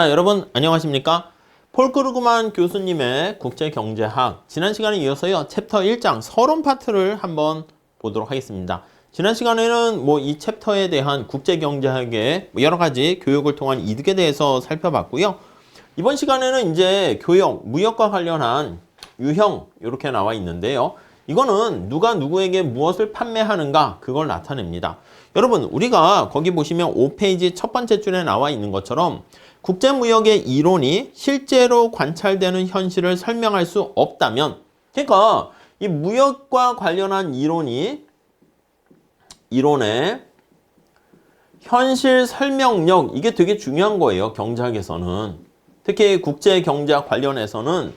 여러분 안녕하십니까? 폴 크루그만 교수님의 국제경제학 지난 시간에 이어서요 챕터 1장 서론 파트를 한번 보도록 하겠습니다. 지난 시간에는 이 챕터에 대한 국제경제학의 여러 가지 교육을 통한 이득에 대해서 살펴봤고요. 이번 시간에는 이제 교역, 무역과 관련한 유형 이렇게 나와 있는데요. 이거는 누가 누구에게 무엇을 판매하는가 그걸 나타냅니다. 여러분 우리가 거기 보시면 5페이지 첫 번째 줄에 나와 있는 것처럼 국제무역의 이론이 실제로 관찰되는 현실을 설명할 수 없다면, 그러니까 이 무역과 관련한 이론의 현실 설명력, 이게 되게 중요한 거예요. 경제학에서는. 특히 국제경제학 관련해서는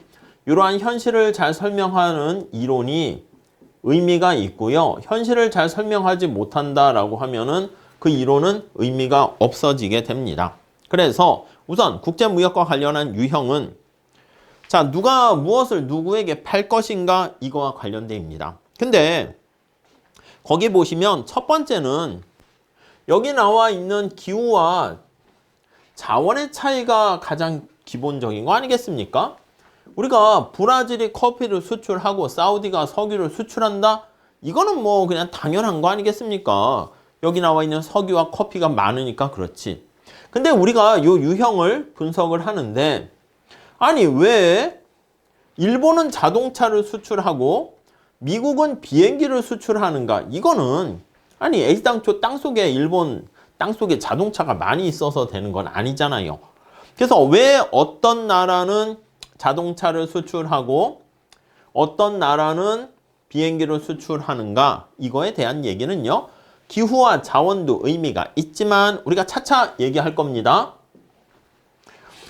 이러한 현실을 잘 설명하는 이론이 의미가 있고요. 현실을 잘 설명하지 못한다라고 하면은 그 이론은 의미가 없어지게 됩니다. 그래서 우선 국제무역과 관련한 유형은 자, 누가 무엇을 누구에게 팔 것인가 이거와 관련됩니다. 근데 거기 보시면 첫 번째는 여기 나와 있는 기후와 자원의 차이가 가장 기본적인 거 아니겠습니까? 우리가 브라질이 커피를 수출하고 사우디가 석유를 수출한다? 이거는 그냥 당연한 거 아니겠습니까? 여기 나와 있는 석유와 커피가 많으니까 그렇지. 근데 우리가 이 유형을 분석을 하는데 아니 왜 일본은 자동차를 수출하고 미국은 비행기를 수출하는가? 이거는 아니 애당초 땅속에 일본 땅속에 자동차가 많이 있어서 되는 건 아니잖아요. 그래서 왜 어떤 나라는 자동차를 수출하고 어떤 나라는 비행기를 수출하는가? 이거에 대한 얘기는요. 기후와 자원도 의미가 있지만 우리가 차차 얘기할 겁니다.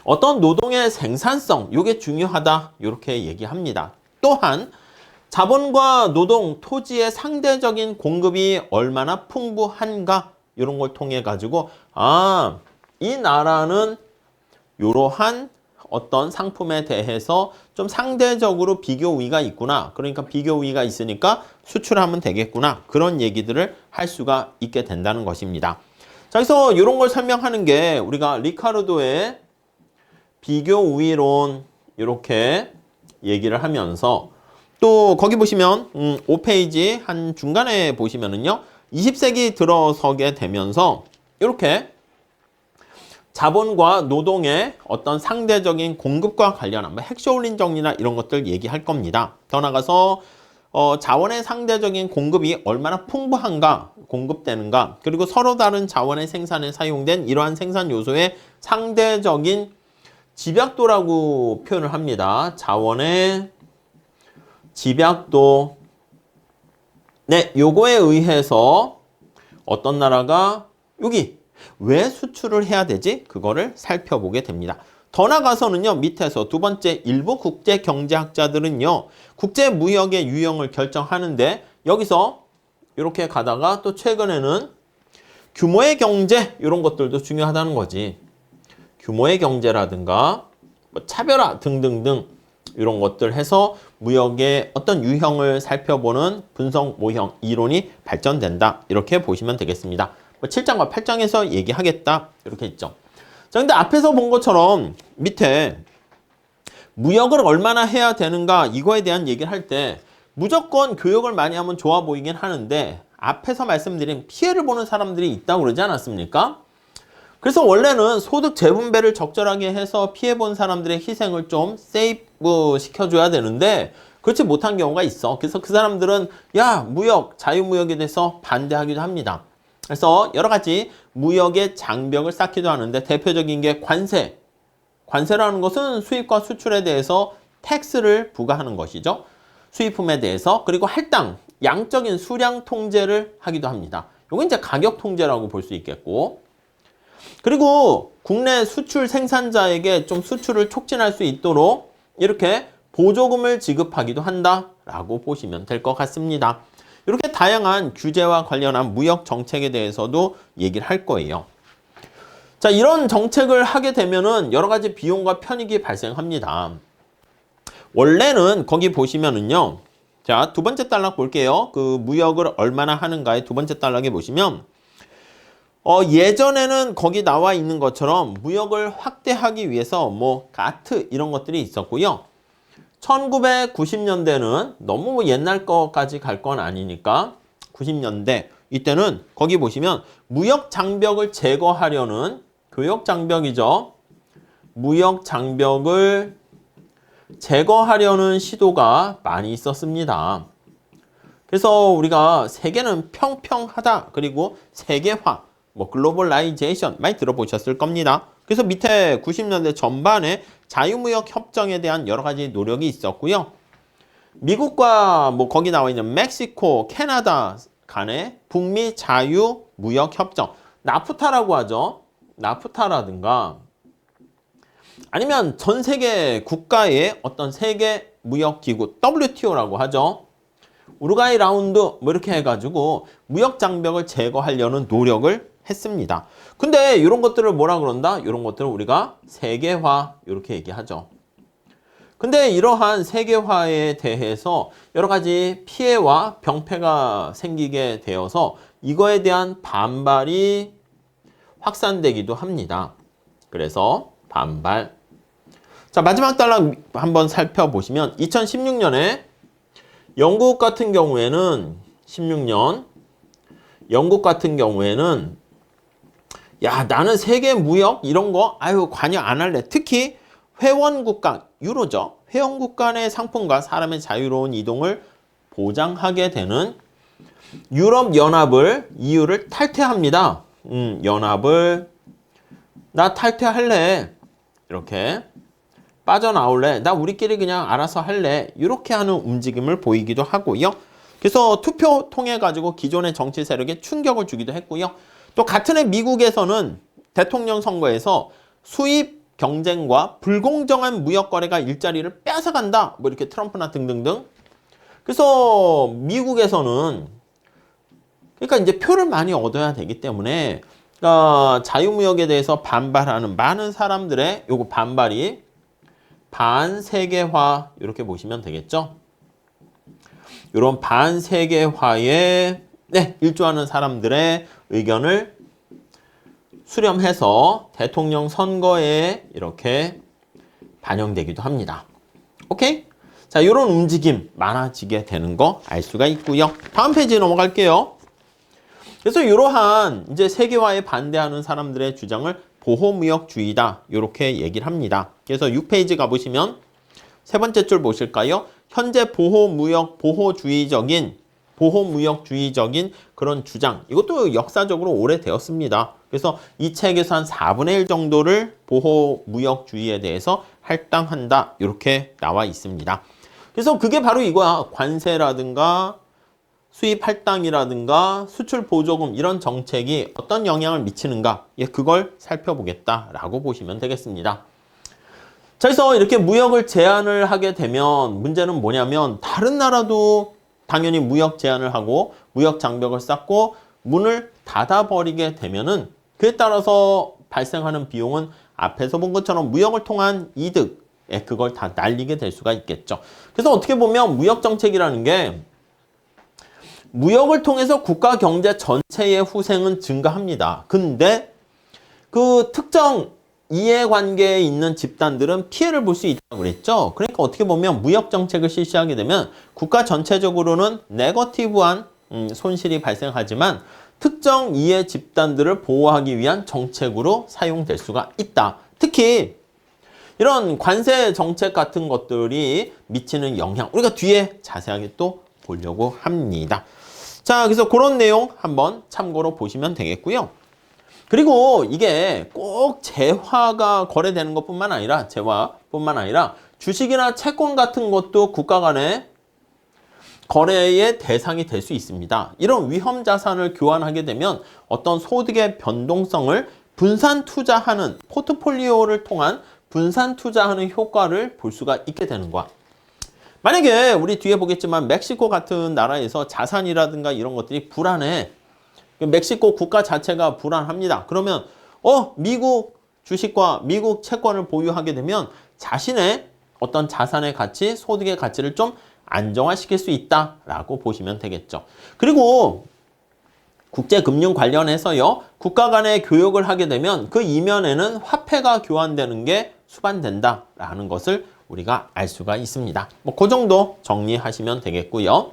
어떤 노동의 생산성, 이게 중요하다. 이렇게 얘기합니다. 또한 자본과 노동, 토지의 상대적인 공급이 얼마나 풍부한가 이런 걸 통해 가지고 이 나라는 이러한 어떤 상품에 대해서 좀 상대적으로 비교 우위가 있구나. 그러니까 비교 우위가 있으니까 수출하면 되겠구나. 그런 얘기들을 할 수가 있게 된다는 것입니다. 자, 그래서 이런 걸 설명하는 게 우리가 리카르도의 비교 우위론 이렇게 얘기를 하면서 또 거기 보시면 5페이지 한 중간에 보시면은요. 20세기 들어서게 되면서 이렇게 자본과 노동의 어떤 상대적인 공급과 관련한 핵쇼울린 정리나 이런 것들 얘기할 겁니다. 더 나아가서 자원의 상대적인 공급이 얼마나 풍부한가, 공급되는가, 그리고 서로 다른 자원의 생산에 사용된 이러한 생산 요소의 상대적인 집약도라고 표현을 합니다. 자원의 집약도. 네, 요거에 의해서 어떤 나라가 여기 왜 수출을 해야 되지? 그거를 살펴보게 됩니다. 더 나아가서는요. 밑에서 두 번째 일부 국제경제학자들은요. 국제무역의 유형을 결정하는데 여기서 이렇게 가다가 또 최근에는 규모의 경제 이런 것들도 중요하다는 거지. 규모의 경제라든가 차별화 등등등 이런 것들 해서 무역의 어떤 유형을 살펴보는 분석 모형 이론이 발전된다. 이렇게 보시면 되겠습니다. 7장과 8장에서 얘기하겠다. 이렇게 있죠. 자, 근데 앞에서 본 것처럼 밑에 무역을 얼마나 해야 되는가 이거에 대한 얘기를 할 때 무조건 교역을 많이 하면 좋아 보이긴 하는데 앞에서 말씀드린 피해를 보는 사람들이 있다고 그러지 않았습니까? 그래서 원래는 소득 재분배를 적절하게 해서 피해 본 사람들의 희생을 좀 세이브 시켜줘야 되는데 그렇지 못한 경우가 있어. 그래서 그 사람들은 무역, 자유무역에 대해서 반대하기도 합니다. 그래서 여러 가지 무역의 장벽을 쌓기도 하는데 대표적인 게 관세. 관세라는 것은 수입과 수출에 대해서 텍스를 부과하는 것이죠. 수입품에 대해서. 그리고 할당, 양적인 수량 통제를 하기도 합니다. 이건 이제 가격 통제라고 볼 수 있겠고. 그리고 국내 수출 생산자에게 좀 수출을 촉진할 수 있도록 이렇게 보조금을 지급하기도 한다라고 보시면 될 것 같습니다. 이렇게 다양한 규제와 관련한 무역 정책에 대해서도 얘기를 할 거예요. 자, 이런 정책을 하게 되면은 여러 가지 비용과 편익이 발생합니다. 원래는 거기 보시면은요. 자, 두 번째 단락 볼게요. 그 무역을 얼마나 하는가의 두 번째 단락에 보시면 예전에는 거기 나와 있는 것처럼 무역을 확대하기 위해서 뭐 가트 이런 것들이 있었고요. 1990년대는 너무 뭐 옛날 거까지 갈 건 아니니까 90년대 이때는 거기 보시면 무역 장벽을 제거하려는 교역 장벽이죠. 무역 장벽을 제거하려는 시도가 많이 있었습니다. 그래서 우리가 세계는 평평하다 그리고 세계화 뭐 글로벌라이제이션 많이 들어보셨을 겁니다. 그래서 밑에 90년대 전반에 자유무역 협정에 대한 여러 가지 노력이 있었고요. 미국과 뭐 거기 나와 있는 멕시코, 캐나다 간의 북미 자유무역 협정, 나프타라고 하죠. 나프타라든가 아니면 전 세계 국가의 어떤 세계 무역 기구 WTO라고 하죠. 우루과이 라운드 뭐 이렇게 해가지고 무역 장벽을 제거하려는 노력을 했습니다. 근데 이런 것들을 뭐라 그런다? 이런 것들을 우리가 세계화 이렇게 얘기하죠. 근데 이러한 세계화에 대해서 여러 가지 피해와 병폐가 생기게 되어서 이거에 대한 반발이 확산되기도 합니다. 그래서 반발. 자, 마지막 단락 한번 살펴보시면 2016년에 영국 같은 경우에는 16년 영국 같은 경우에는 야, 나는 세계 무역 이런 거 아유 관여 안 할래. 특히 회원국 간 유로죠. 회원국 간의 상품과 사람의 자유로운 이동을 보장하게 되는 유럽 연합을 EU를 탈퇴합니다. 연합을 나 탈퇴할래. 이렇게 빠져나올래. 나 우리끼리 그냥 알아서 할래. 이렇게 하는 움직임을 보이기도 하고요. 그래서 투표 통해 가지고 기존의 정치 세력에 충격을 주기도 했고요. 또 같은 해 미국에서는 대통령 선거에서 수입 경쟁과 불공정한 무역 거래가 일자리를 뺏어간다. 뭐 이렇게 트럼프나 등등등. 그래서 미국에서는 그러니까 이제 표를 많이 얻어야 되기 때문에 자유무역에 대해서 반발하는 많은 사람들의 요거 반발이 반세계화 이렇게 보시면 되겠죠. 이런 반세계화에 일조하는 사람들의 의견을 수렴해서 대통령 선거에 이렇게 반영되기도 합니다. 오케이? 자, 이런 움직임 많아지게 되는 거 알 수가 있고요. 다음 페이지 넘어갈게요. 그래서 이러한 이제 세계화에 반대하는 사람들의 주장을 보호무역주의다. 이렇게 얘기를 합니다. 그래서 6페이지 가보시면 세 번째 줄 보실까요? 현재 보호무역주의적인 그런 주장. 이것도 역사적으로 오래되었습니다. 그래서 이 책에서 한 4분의 1 정도를 보호무역주의에 대해서 할당한다. 이렇게 나와 있습니다. 그래서 그게 바로 이거야. 관세라든가 수입 할당이라든가 수출 보조금 이런 정책이 어떤 영향을 미치는가. 그걸 살펴보겠다라고 보시면 되겠습니다. 자, 그래서 이렇게 무역을 제한을 하게 되면 문제는 뭐냐면 다른 나라도 당연히 무역 제한을 하고 무역 장벽을 쌓고 문을 닫아버리게 되면은 그에 따라서 발생하는 비용은 앞에서 본 것처럼 무역을 통한 이득, 그걸 다 날리게 될 수가 있겠죠. 그래서 어떻게 보면 무역 정책이라는 게 무역을 통해서 국가 경제 전체의 후생은 증가합니다. 근데 그 특정 이해관계에 있는 집단들은 피해를 볼 수 있다고 그랬죠. 그러니까 어떻게 보면 무역 정책을 실시하게 되면 국가 전체적으로는 네거티브한 손실이 발생하지만 특정 이해 집단들을 보호하기 위한 정책으로 사용될 수가 있다. 특히 이런 관세 정책 같은 것들이 미치는 영향 우리가 뒤에 자세하게 또 보려고 합니다. 자, 그래서 그런 내용 한번 참고로 보시면 되겠고요. 그리고 이게 꼭 재화가 거래되는 것뿐만 아니라 주식이나 채권 같은 것도 국가 간의 거래의 대상이 될 수 있습니다. 이런 위험 자산을 교환하게 되면 어떤 소득의 변동성을 분산 투자하는 포트폴리오를 통한 분산 투자하는 효과를 볼 수가 있게 되는 거야. 만약에 우리 뒤에 보겠지만 멕시코 같은 나라에서 자산이라든가 이런 것들이 불안해. 멕시코 국가 자체가 불안합니다. 그러면 미국 주식과 미국 채권을 보유하게 되면 자신의 어떤 자산의 가치, 소득의 가치를 좀 안정화시킬 수 있다라고 보시면 되겠죠. 그리고 국제금융 관련해서요. 국가 간의 교역을 하게 되면 그 이면에는 화폐가 교환되는 게 수반된다라는 것을 우리가 알 수가 있습니다. 뭐 그 정도 정리하시면 되겠고요.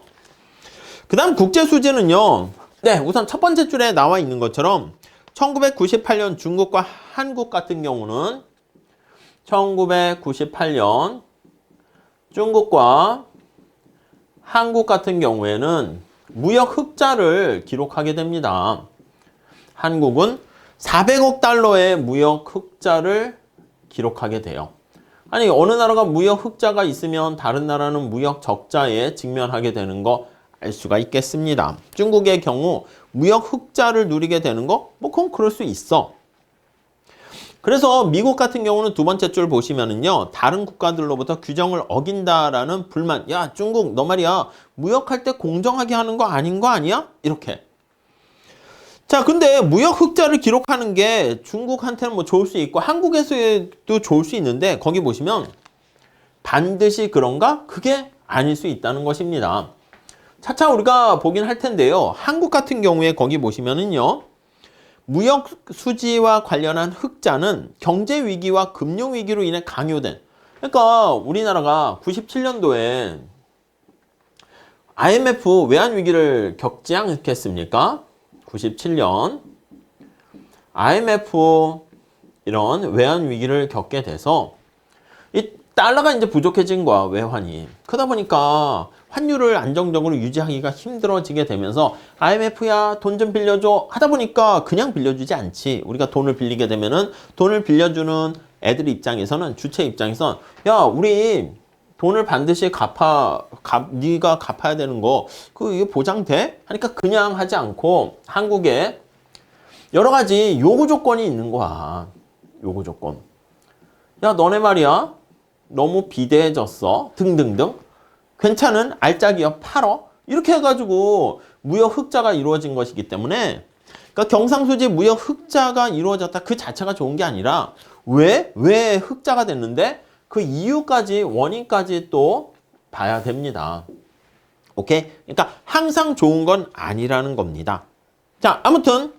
그 다음 국제수지는요. 네, 우선 첫 번째 줄에 나와 있는 것처럼 1998년 중국과 한국 같은 경우는 1998년 중국과 한국 같은 경우에는 무역 흑자를 기록하게 됩니다. 한국은 400억 달러의 무역 흑자를 기록하게 돼요. 아니, 어느 나라가 무역 흑자가 있으면 다른 나라는 무역 적자에 직면하게 되는 거 알 수가 있겠습니다. 중국의 경우 무역 흑자를 누리게 되는 거? 뭐 그건 그럴 수 있어. 그래서 미국 같은 경우는 두 번째 줄 보시면은요. 다른 국가들로부터 규정을 어긴다라는 불만. 야, 중국 너 말이야. 무역할 때 공정하게 하는 거 아닌 거 아니야? 이렇게. 자, 근데 무역 흑자를 기록하는 게 중국한테는 뭐 좋을 수 있고 한국에서도 좋을 수 있는데 거기 보시면 반드시 그런가? 그게 아닐 수 있다는 것입니다. 차차 우리가 보긴 할 텐데요. 한국 같은 경우에 거기 보시면은요. 무역 수지와 관련한 흑자는 경제 위기와 금융 위기로 인해 강요된. 그러니까 우리나라가 97년도에 IMF 외환 위기를 겪지 않겠습니까? 97년 IMF 이런 외환 위기를 겪게 돼서 이 달러가 이제 부족해진 거야, 외환이. 그러다 보니까 환율을 안정적으로 유지하기가 힘들어지게 되면서 IMF야 돈 좀 빌려줘 하다 보니까 그냥 빌려주지 않지. 우리가 돈을 빌리게 되면은 돈을 빌려주는 애들 입장에서는 주체 입장에서는 야, 우리 돈을 반드시 네가 갚아야 되는 거 이게 보장돼? 하니까 그냥 하지 않고 한국에 여러 가지 요구 조건이 있는 거야. 요구 조건. 야, 너네 말이야. 너무 비대해졌어. 등등등. 괜찮은 알짜 기업 팔어. 이렇게 해가지고 무역 흑자가 이루어진 것이기 때문에 그러니까 경상수지 무역 흑자가 이루어졌다 그 자체가 좋은 게 아니라 왜 흑자가 됐는데 그 이유까지 원인까지 또 봐야 됩니다. 오케이? 그러니까 항상 좋은 건 아니라는 겁니다. 자, 아무튼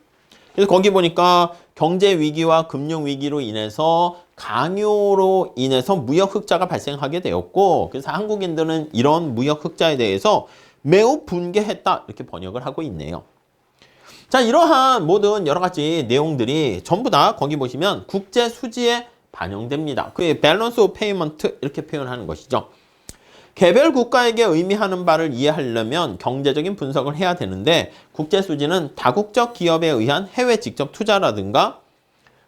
그래서 거기 보니까 경제 위기와 금융 위기로 인해서 강요로 인해서 무역 흑자가 발생하게 되었고 그래서 한국인들은 이런 무역 흑자에 대해서 매우 분개했다 이렇게 번역을 하고 있네요. 자, 이러한 모든 여러 가지 내용들이 전부 다 거기 보시면 국제 수지에 반영됩니다. 그게 밸런스 오브 페이먼트 이렇게 표현하는 것이죠. 개별 국가에게 의미하는 바를 이해하려면 경제적인 분석을 해야 되는데 국제수지는 다국적 기업에 의한 해외 직접 투자라든가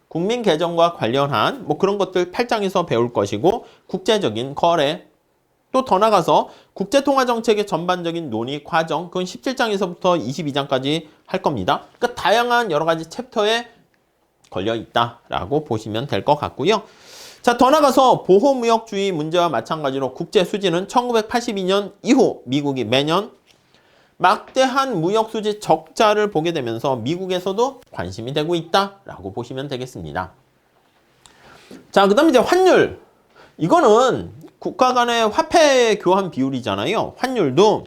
국민 개정과 관련한 뭐 그런 것들 8장에서 배울 것이고 국제적인 거래 또 더 나가서 국제통화정책의 전반적인 논의 과정 그건 17장에서부터 22장까지 할 겁니다. 그러니까 다양한 여러 가지 챕터에 걸려 있다라고 보시면 될 것 같고요. 자, 더 나가서 보호무역주의 문제와 마찬가지로 국제수지는 1982년 이후 미국이 매년 막대한 무역수지 적자를 보게 되면서 미국에서도 관심이 되고 있다라고 보시면 되겠습니다. 자, 그 다음에 이제 환율. 이거는 국가 간의 화폐 교환 비율이잖아요. 환율도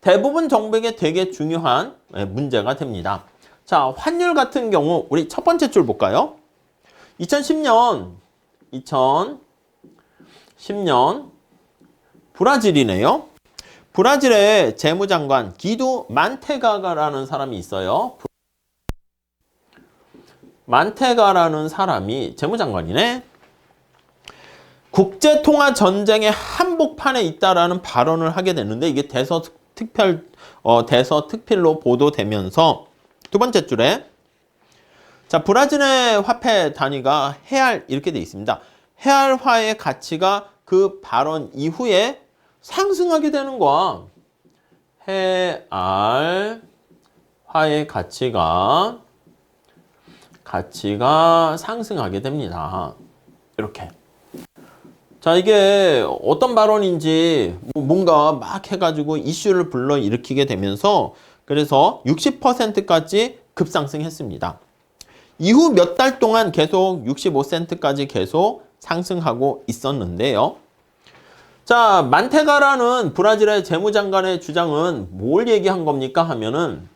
대부분 정부에게 되게 중요한 문제가 됩니다. 자, 환율 같은 경우 우리 첫 번째 줄 볼까요? 2010년 브라질이네요. 브라질의 재무장관 기두 만테가라는 사람이 있어요. 만테가라는 사람이 재무장관이네. 국제통화 전쟁의 한복판에 있다라는 발언을 하게 됐는데 이게 대서특필로 보도되면서 두 번째 줄에 자, 브라질의 화폐 단위가 헤알 이렇게 돼 있습니다. 헤알화의 가치가 그 발언 이후에 상승하게 되는 거야. 헤알화의 가치가 상승하게 됩니다. 이렇게. 자, 이게 어떤 발언인지 뭔가 막 해가지고 이슈를 불러일으키게 되면서 그래서 60%까지 급상승했습니다. 이후 몇 달 동안 계속 65센트까지 계속 상승하고 있었는데요. 자, 만테가라는 브라질의 재무장관의 주장은 뭘 얘기한 겁니까 하면은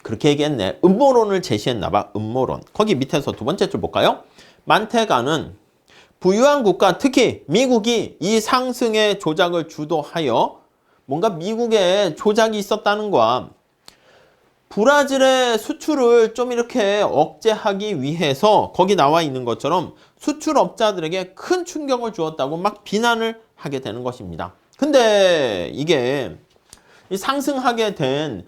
그렇게 얘기했네. 음모론을 제시했나 봐. 음모론. 거기 밑에서 두 번째 줄 볼까요? 만테가는 부유한 국가, 특히 미국이 이 상승의 조작을 주도하여 뭔가 미국에 조작이 있었다는 거야. 브라질의 수출을 좀 이렇게 억제하기 위해서 거기 나와 있는 것처럼 수출업자들에게 큰 충격을 주었다고 막 비난을 하게 되는 것입니다. 근데 이게 이 상승하게 된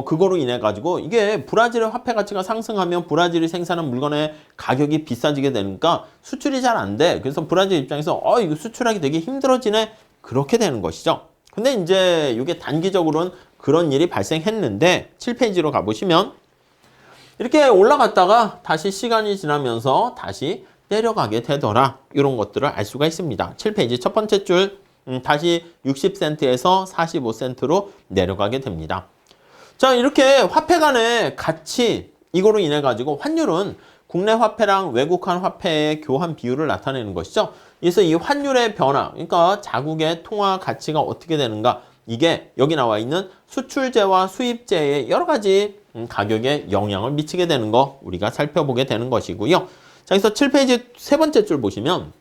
그거로 인해 가지고 이게 브라질의 화폐 가치가 상승하면 브라질이 생산한 물건의 가격이 비싸지게 되니까 수출이 잘 안 돼. 그래서 브라질 입장에서 이거 수출하기 되게 힘들어지네. 그렇게 되는 것이죠. 근데 이제 이게 단기적으로는 그런 일이 발생했는데 7페이지로 가보시면 이렇게 올라갔다가 다시 시간이 지나면서 다시 내려가게 되더라. 이런 것들을 알 수가 있습니다. 7페이지 첫 번째 줄 다시 60센트에서 45센트로 내려가게 됩니다. 자, 이렇게 화폐 간의 가치 이거로 인해 가지고 환율은 국내 화폐랑 외국환 화폐의 교환 비율을 나타내는 것이죠. 그래서 이 환율의 변화, 그러니까 자국의 통화 가치가 어떻게 되는가, 이게 여기 나와 있는 수출재와 수입재의 여러 가지 가격에 영향을 미치게 되는 거 우리가 살펴보게 되는 것이고요. 자, 그래서 7페이지 세 번째 줄 보시면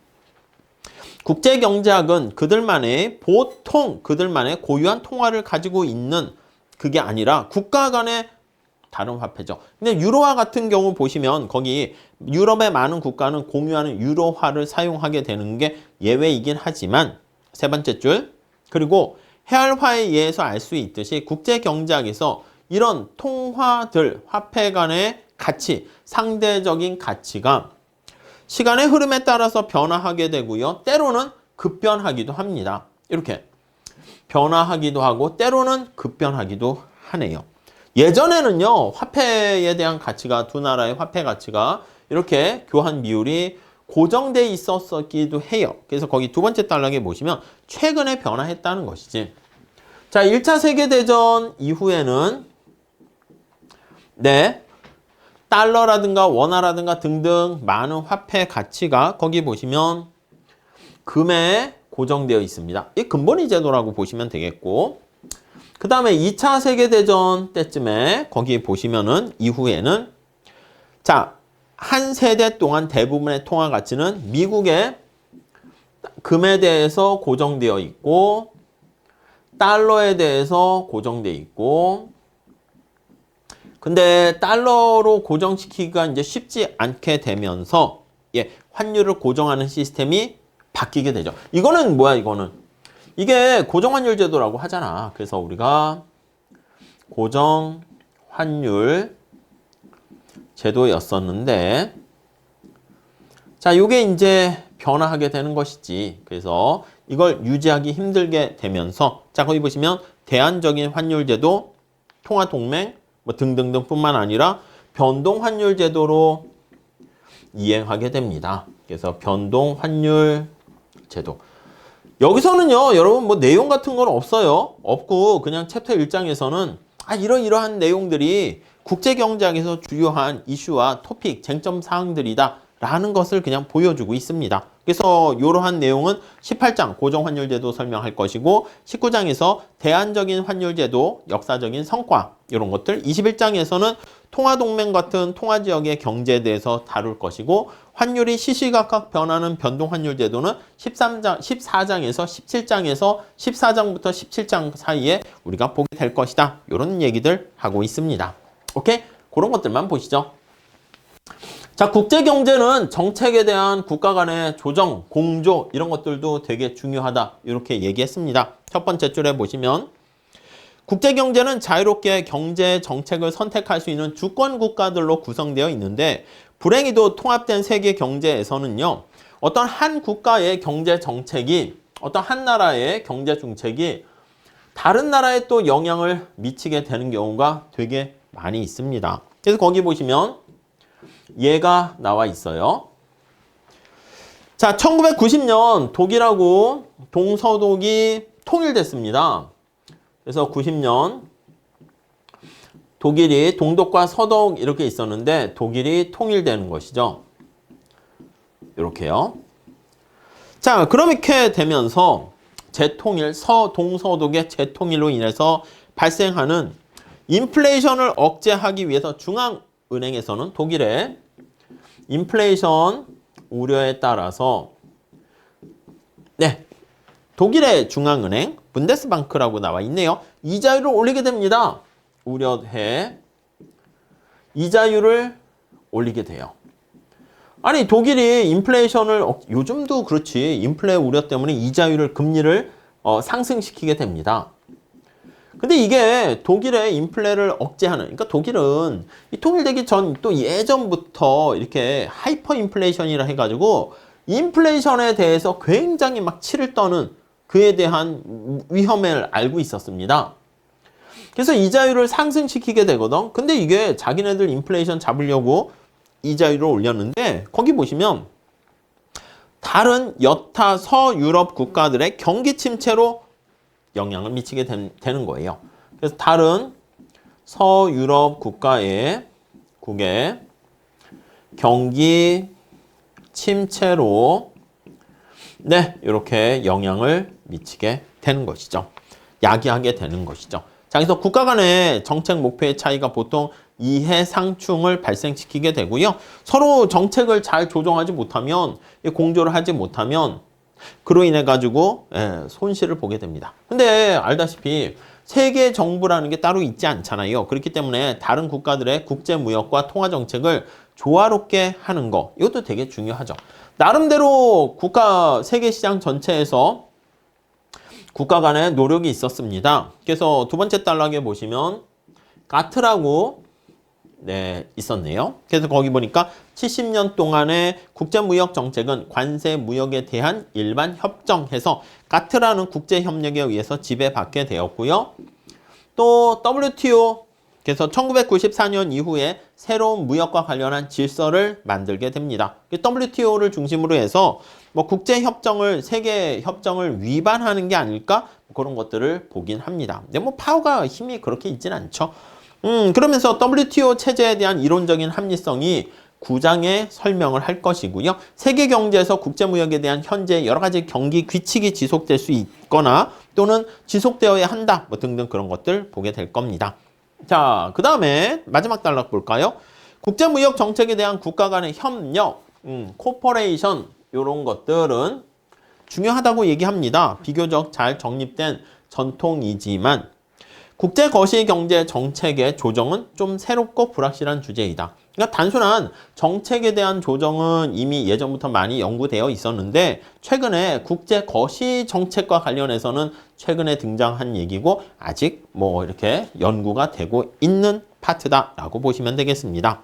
국제경제학은 보통 그들만의 고유한 통화를 가지고 있는 그게 아니라 국가 간의 다른 화폐죠. 근데 유로화 같은 경우 보시면 거기 유럽의 많은 국가는 공유하는 유로화를 사용하게 되는 게 예외이긴 하지만 세 번째 줄 그리고 헤알화에 의해서 알 수 있듯이 국제경제학에서 이런 통화들, 화폐 간의 가치, 상대적인 가치가 시간의 흐름에 따라서 변화하게 되고요. 때로는 급변하기도 합니다. 이렇게 변화하기도 하고 때로는 급변하기도 하네요. 예전에는요. 화폐에 대한 가치가 두 나라의 화폐 가치가 이렇게 교환 비율이 고정돼 있었기도 해요. 그래서 거기 두 번째 단락에 보시면 최근에 변화했다는 것이지. 자, 1차 세계대전 이후에는 달러라든가 원화라든가 등등 많은 화폐 가치가 거기 보시면 금에 고정되어 있습니다. 이 금본위 제도라고 보시면 되겠고 그 다음에 2차 세계대전 때쯤에 거기 보시면은 이후에는 자, 한 세대 동안 대부분의 통화 가치는 미국의 금에 대해서 고정되어 있고 달러에 대해서 고정되어 있고 근데 달러로 고정시키기가 이제 쉽지 않게 되면서 환율을 고정하는 시스템이 바뀌게 되죠. 이거는 뭐야 이거는? 이게 고정환율 제도라고 하잖아. 그래서 우리가 고정환율 제도였었는데 자, 이게 이제 변화하게 되는 것이지. 그래서 이걸 유지하기 힘들게 되면서 자, 거기 보시면 대안적인 환율 제도, 통화 동맹 등등등 뿐만 아니라 변동 환율 제도로 이행하게 됩니다. 그래서 변동 환율 제도. 여기서는요, 여러분 내용 같은 건 없어요. 없고 그냥 챕터 1장에서는 이러이러한 내용들이 국제경제학에서 주요한 이슈와 토픽, 쟁점 사항들이다 라는 것을 그냥 보여주고 있습니다. 그래서 이러한 내용은 18장 고정환율제도 설명할 것이고 19장에서 대안적인 환율제도, 역사적인 성과 이런 것들 21장에서는 통화동맹 같은 통화지역의 경제에 대해서 다룰 것이고 환율이 시시각각 변하는 변동환율제도는 14장에서 17장에서 14장부터 17장 사이에 우리가 보게 될 것이다. 이런 얘기들 하고 있습니다. 오케이? 그런 것들만 보시죠. 자, 국제경제는 정책에 대한 국가 간의 조정, 공조 이런 것들도 되게 중요하다. 이렇게 얘기했습니다. 첫 번째 줄에 보시면 국제경제는 자유롭게 경제 정책을 선택할 수 있는 주권 국가들로 구성되어 있는데 불행히도 통합된 세계 경제에서는요. 어떤 한 국가의 경제 정책이 어떤 한 나라의 경제 정책이 다른 나라에 또 영향을 미치게 되는 경우가 되게 많이 있습니다. 그래서 거기 보시면 얘가 나와 있어요. 자, 1990년 독일하고 동서독이 통일됐습니다. 그래서 90년 독일이 동독과 서독 이렇게 있었는데 독일이 통일되는 것이죠. 이렇게요. 자, 그렇게 되면서 재통일, 동서독의 재통일로 인해서 발생하는 인플레이션을 억제하기 위해서 중앙은행에서는 독일의 인플레이션 우려에 따라서 네, 독일의 중앙은행 분데스방크라고 나와 있네요. 이자율을 올리게 됩니다. 우려해 이자율을 올리게 돼요. 아니 독일이 인플레이션을 요즘도 그렇지 인플레 우려 때문에 이자율을 금리를 상승시키게 됩니다. 근데 이게 독일의 인플레를 억제하는 그러니까 독일은 이 통일되기 전 또 예전부터 이렇게 하이퍼 인플레이션이라 해가지고 인플레이션에 대해서 굉장히 막 치를 떠는 그에 대한 위험을 알고 있었습니다. 그래서 이자율을 상승시키게 되거든. 근데 이게 자기네들 인플레이션 잡으려고 이자율을 올렸는데 거기 보시면 다른 여타 서유럽 국가들의 경기 침체로 영향을 미치게 되는 거예요. 그래서 다른 서유럽 국가의 경기 침체로 네, 이렇게 영향을 미치게 되는 것이죠. 야기하게 되는 것이죠. 자, 그래서 국가 간의 정책 목표의 차이가 보통 이해상충을 발생시키게 되고요. 서로 정책을 잘 조정하지 못하면, 공조를 하지 못하면 그로 인해 가지고 손실을 보게 됩니다. 근데 알다시피 세계 정부라는 게 따로 있지 않잖아요. 그렇기 때문에 다른 국가들의 국제 무역과 통화 정책을 조화롭게 하는 거 이것도 되게 중요하죠. 나름대로 세계 시장 전체에서 국가 간의 노력이 있었습니다. 그래서 두 번째 단락에 보시면 가트라고 네, 있었네요. 그래서 거기 보니까 70년 동안의 국제무역 정책은 관세 무역에 대한 일반 협정해서 가트라는 국제협력에 의해서 지배받게 되었고요. 또 WTO, 그래서 1994년 이후에 새로운 무역과 관련한 질서를 만들게 됩니다. WTO를 중심으로 해서 뭐 국제협정을, 세계협정을 위반하는 게 아닐까? 그런 것들을 보긴 합니다. 근데 뭐 파워가 힘이 그렇게 있진 않죠. 그러면서 WTO 체제에 대한 이론적인 합리성이 9장에 설명을 할 것이고요. 세계 경제에서 국제무역에 대한 현재 여러 가지 경기 규칙이 지속될 수 있거나 또는 지속되어야 한다. 뭐 등등 그런 것들 보게 될 겁니다. 자, 그 다음에 마지막 단락 볼까요? 국제무역 정책에 대한 국가 간의 협력, 코퍼레이션 이런 것들은 중요하다고 얘기합니다. 비교적 잘 정립된 전통이지만 국제 거시 경제 정책의 조정은 좀 새롭고 불확실한 주제이다. 그러니까 단순한 정책에 대한 조정은 이미 예전부터 많이 연구되어 있었는데 최근에 국제 거시 정책과 관련해서는 최근에 등장한 얘기고 아직 뭐 이렇게 연구가 되고 있는 파트다라고 보시면 되겠습니다.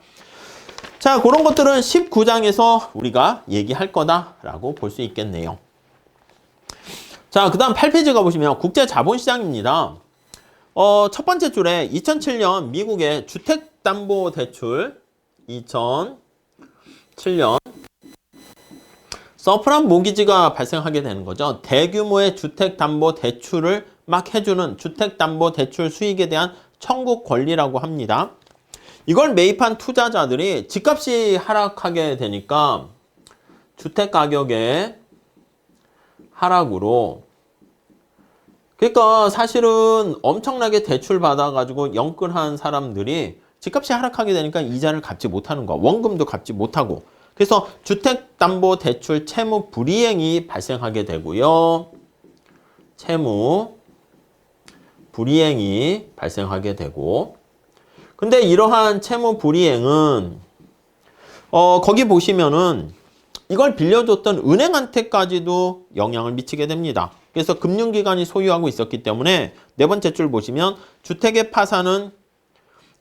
자, 그런 것들은 19장에서 우리가 얘기할 거다라고 볼 수 있겠네요. 자, 그 다음 8페이지 가보시면 국제 자본시장입니다. 첫 번째 줄에 2007년 미국의 주택담보대출 2007년 서프란 모기지가 발생하게 되는 거죠. 대규모의 주택담보대출을 막 해주는 주택담보대출 수익에 대한 청구 권리라고 합니다. 이걸 매입한 투자자들이 집값이 하락하게 되니까 주택가격의 하락으로 그러니까 사실은 엄청나게 대출 받아가지고 영끌한 사람들이 집값이 하락하게 되니까 이자를 갚지 못하는 거, 원금도 갚지 못하고 그래서 주택담보대출 채무 불이행이 발생하게 되고요. 채무 불이행이 발생하게 되고 근데 이러한 채무 불이행은 거기 보시면은 이걸 빌려줬던 은행한테까지도 영향을 미치게 됩니다. 그래서 금융기관이 소유하고 있었기 때문에 네 번째 줄 보시면 주택의 파산은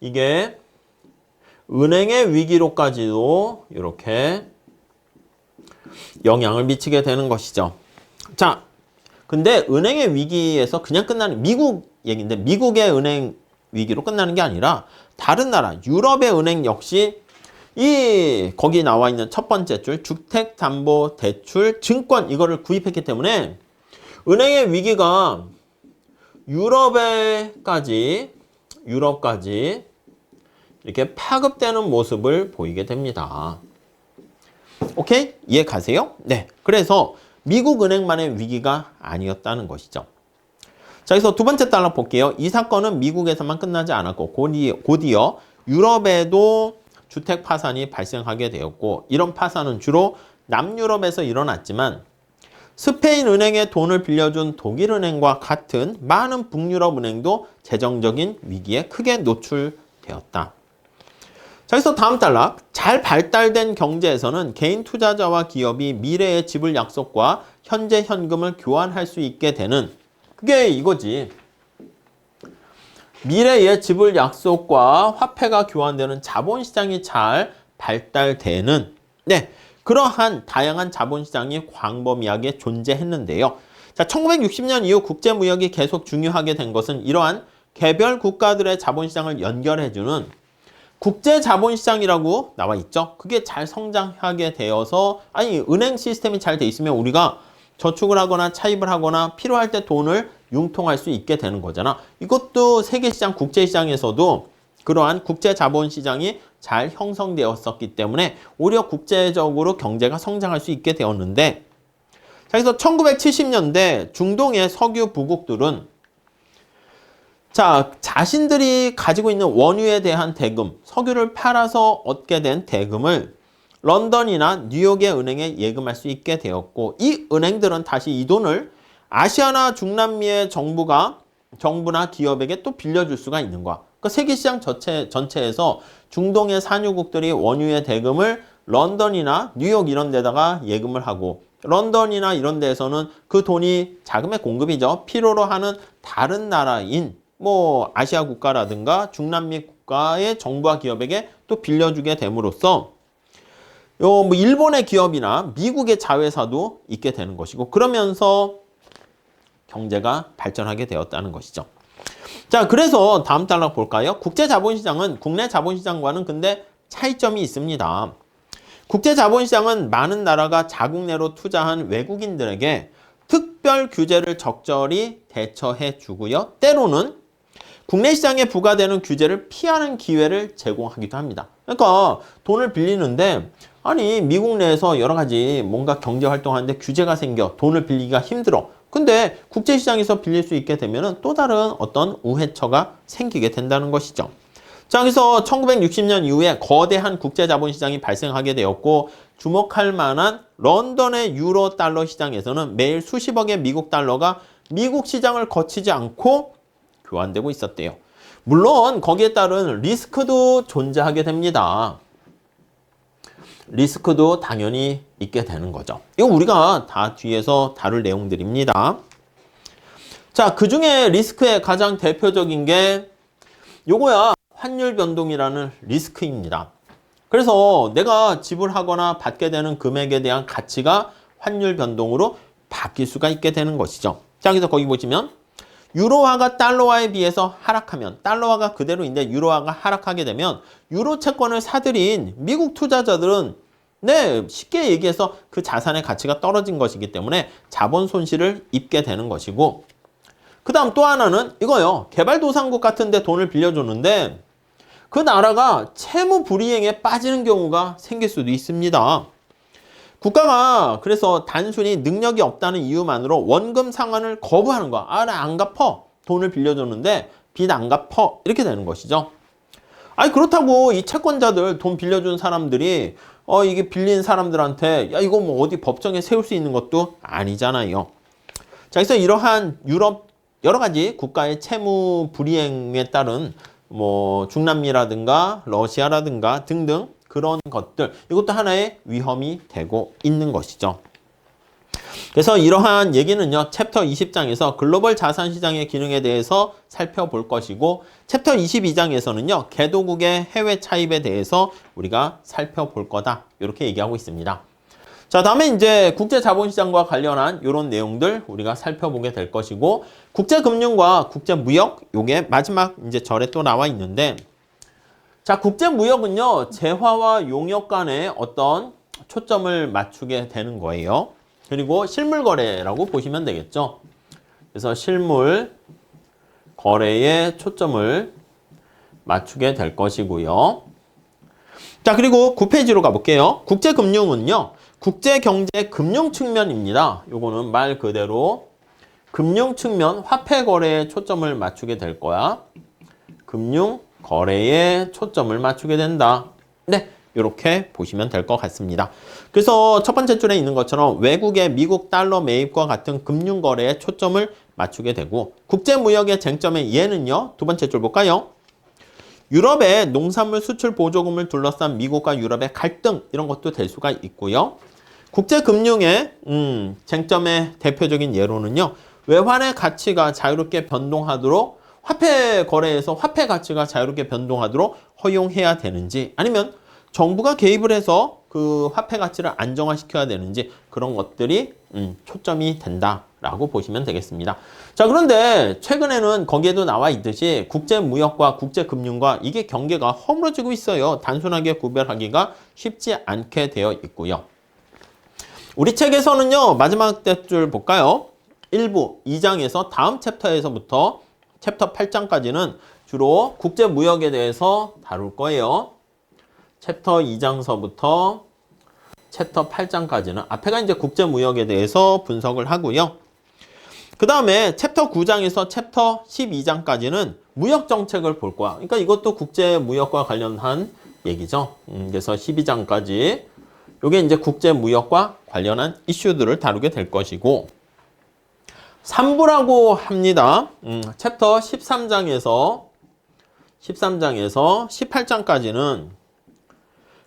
이게 은행의 위기로까지도 이렇게 영향을 미치게 되는 것이죠. 자, 근데 은행의 위기에서 그냥 끝나는 미국 얘기인데 미국의 은행 위기로 끝나는 게 아니라 다른 나라 유럽의 은행 역시 거기 나와 있는 첫 번째 줄 주택담보대출 증권 이거를 구입했기 때문에 은행의 위기가 유럽까지 이렇게 파급되는 모습을 보이게 됩니다. 오케이? 이해 가세요? 네. 그래서 미국 은행만의 위기가 아니었다는 것이죠. 자, 그래서 두 번째 달러 볼게요. 이 사건은 미국에서만 끝나지 않았고 곧이어 유럽에도 주택 파산이 발생하게 되었고 이런 파산은 주로 남유럽에서 일어났지만 스페인 은행에 돈을 빌려준 독일 은행과 같은 많은 북유럽 은행도 재정적인 위기에 크게 노출되었다. 자, 그래서 다음 단락. 잘 발달된 경제에서는 개인 투자자와 기업이 미래의 지불 약속과 현재 현금을 교환할 수 있게 되는 그게 이거지. 미래의 지불 약속과 화폐가 교환되는 자본시장이 잘 발달되는 그러한 다양한 자본시장이 광범위하게 존재했는데요. 자, 1960년 이후 국제무역이 계속 중요하게 된 것은 이러한 개별 국가들의 자본시장을 연결해주는 국제자본시장이라고 나와 있죠. 그게 잘 성장하게 되어서 은행 시스템이 잘 돼 있으면 우리가 저축을 하거나 차입을 하거나 필요할 때 돈을 융통할 수 있게 되는 거잖아. 이것도 세계시장, 국제시장에서도 그러한 국제자본시장이 잘 형성되었었기 때문에 오히려 국제적으로 경제가 성장할 수 있게 되었는데 자, 그래서 1970년대 중동의 석유 부국들은 자, 자신들이 가지고 있는 원유에 대한 대금, 석유를 팔아서 얻게 된 대금을 런던이나 뉴욕의 은행에 예금할 수 있게 되었고 이 은행들은 다시 이 돈을 아시아나 중남미의 정부나 기업에게 또 빌려줄 수가 있는 거야. 그러니까 세계시장 전체에서 중동의 산유국들이 원유의 대금을 런던이나 뉴욕 이런 데다가 예금을 하고 런던이나 이런 데에서는 그 돈이 자금의 공급이죠. 필요로 하는 다른 나라인 아시아 국가라든가 중남미 국가의 정부와 기업에게 또 빌려주게 됨으로써 일본의 기업이나 미국의 자회사도 있게 되는 것이고 그러면서 경제가 발전하게 되었다는 것이죠. 자, 그래서 다음 단락 볼까요? 국제자본시장은 국내 자본시장과는 근데 차이점이 있습니다. 국제자본시장은 많은 나라가 자국 내로 투자한 외국인들에게 특별 규제를 적절히 대처해 주고요. 때로는 국내 시장에 부과되는 규제를 피하는 기회를 제공하기도 합니다. 그러니까 돈을 빌리는데 미국 내에서 여러 가지 뭔가 경제 활동하는데 규제가 생겨 돈을 빌리기가 힘들어. 근데 국제시장에서 빌릴 수 있게 되면 또 다른 어떤 우회처가 생기게 된다는 것이죠. 자, 그래서 1960년 이후에 거대한 국제자본시장이 발생하게 되었고 주목할 만한 런던의 유로 달러 시장에서는 매일 수십억의 미국 달러가 미국 시장을 거치지 않고 교환되고 있었대요. 물론 거기에 따른 리스크도 존재하게 됩니다. 리스크도 당연히 있게 되는 거죠. 이거 우리가 다 뒤에서 다룰 내용들입니다. 자, 그 중에 리스크의 가장 대표적인 게 요거야. 환율 변동이라는 리스크입니다. 그래서 내가 지불하거나 받게 되는 금액에 대한 가치가 환율 변동으로 바뀔 수가 있게 되는 것이죠. 자, 그래서 거기 보시면 유로화가 달러화에 비해서 하락하면 달러화가 그대로인데 유로화가 하락하게 되면 유로 채권을 사들인 미국 투자자들은 쉽게 얘기해서 그 자산의 가치가 떨어진 것이기 때문에 자본 손실을 입게 되는 것이고 그 다음 또 하나는 이거요. 개발도상국 같은 데 돈을 빌려주는데 그 나라가 채무 불이행에 빠지는 경우가 생길 수도 있습니다. 국가가 그래서 단순히 능력이 없다는 이유만으로 원금 상환을 거부하는 거야. 나 안 갚어. 돈을 빌려줬는데 빚 안 갚어. 이렇게 되는 것이죠. 그렇다고 이 채권자들 돈 빌려준 사람들이 이게 빌린 사람들한테 이거 어디 법정에 세울 수 있는 것도 아니잖아요. 자, 그래서 이러한 유럽 여러 가지 국가의 채무 불이행에 따른 중남미라든가 러시아라든가 등등 그런 것들 이것도 하나의 위험이 되고 있는 것이죠. 그래서 이러한 얘기는요. 챕터 20장에서 글로벌 자산시장의 기능에 대해서 살펴볼 것이고 챕터 22장에서는요. 개도국의 해외 차입에 대해서 우리가 살펴볼 거다. 이렇게 얘기하고 있습니다. 자, 다음에 이제 국제자본시장과 관련한 이런 내용들 우리가 살펴보게 될 것이고 국제금융과 국제무역 요게 마지막 이제 절에 또 나와 있는데 자, 국제무역은요, 재화와 용역 간의 어떤 초점을 맞추게 되는 거예요. 그리고 실물 거래라고 보시면 되겠죠. 그래서 실물 거래에 초점을 맞추게 될 것이고요. 자, 그리고 9페이지로 가볼게요. 국제금융은요, 국제경제 금융 측면입니다. 요거는 말 그대로 금융 측면 화폐 거래에 초점을 맞추게 될 거야. 금융 거래에 초점을 맞추게 된다. 네, 이렇게 보시면 될 것 같습니다. 그래서 첫 번째 줄에 있는 것처럼 외국의 미국 달러 매입과 같은 금융 거래에 초점을 맞추게 되고 국제 무역의 쟁점의 얘는요. 두 번째 줄 볼까요? 유럽의 농산물 수출 보조금을 둘러싼 미국과 유럽의 갈등 이런 것도 될 수가 있고요. 국제 금융의 쟁점의 대표적인 예로는요. 외환의 가치가 자유롭게 변동하도록 화폐 거래에서 화폐 가치가 자유롭게 변동하도록 허용해야 되는지 아니면 정부가 개입을 해서 그 화폐 가치를 안정화시켜야 되는지 그런 것들이 초점이 된다라고 보시면 되겠습니다. 자, 그런데 최근에는 거기에도 나와 있듯이 국제무역과 국제금융과 이게 경계가 허물어지고 있어요. 단순하게 구별하기가 쉽지 않게 되어 있고요. 우리 책에서는요. 마지막 줄 볼까요? 1부 2장에서 다음 챕터에서부터 챕터 8장까지는 주로 국제무역에 대해서 다룰 거예요. 챕터 2장서부터 챕터 8장까지는 앞에가 이제 국제무역에 대해서 분석을 하고요. 그 다음에 챕터 9장에서 챕터 12장까지는 무역정책을 볼 거야. 그러니까 이것도 국제무역과 관련한 얘기죠. 그래서 12장까지 이게 이제 국제무역과 관련한 이슈들을 다루게 될 것이고 3부라고 합니다. 챕터 13장에서 18장까지는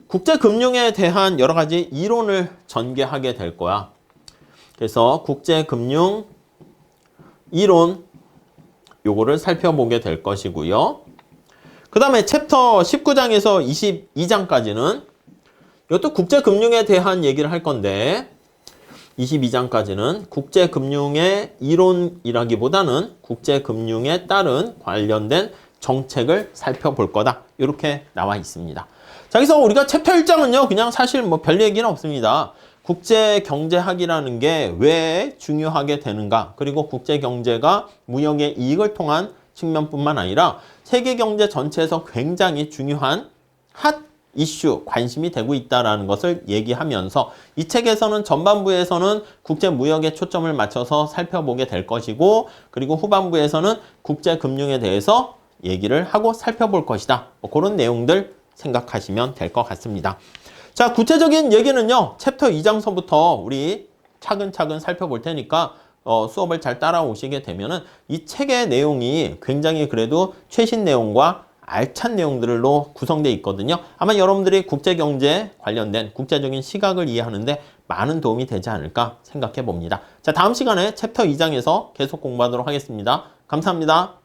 국제금융에 대한 여러 가지 이론을 전개하게 될 거야. 그래서 국제금융 이론 요거를 살펴보게 될 것이고요. 그 다음에 챕터 19장에서 22장까지는 이것도 국제금융에 대한 얘기를 할 건데 22장까지는 국제금융의 이론이라기보다는 국제금융에 따른 관련된 정책을 살펴볼 거다. 이렇게 나와 있습니다. 자, 여기서 우리가 챕터 1장은요. 그냥 사실 뭐 별 얘기는 없습니다. 국제경제학이라는 게 왜 중요하게 되는가 그리고 국제경제가 무역의 이익을 통한 측면뿐만 아니라 세계경제 전체에서 굉장히 중요한 핫 이슈, 관심이 되고 있다는 것을 얘기하면서 이 책에서는 전반부에서는 국제무역에 초점을 맞춰서 살펴보게 될 것이고 그리고 후반부에서는 국제금융에 대해서 얘기를 하고 살펴볼 것이다. 뭐 그런 내용들 생각하시면 될 것 같습니다. 자, 구체적인 얘기는요. 챕터 2장서부터 우리 차근차근 살펴볼 테니까 수업을 잘 따라오시게 되면은 이 책의 내용이 굉장히 그래도 최신 내용과 알찬 내용들로 구성되어 있거든요. 아마 여러분들이 국제경제 관련된 국제적인 시각을 이해하는데 많은 도움이 되지 않을까 생각해 봅니다. 자, 다음 시간에 챕터 2장에서 계속 공부하도록 하겠습니다. 감사합니다.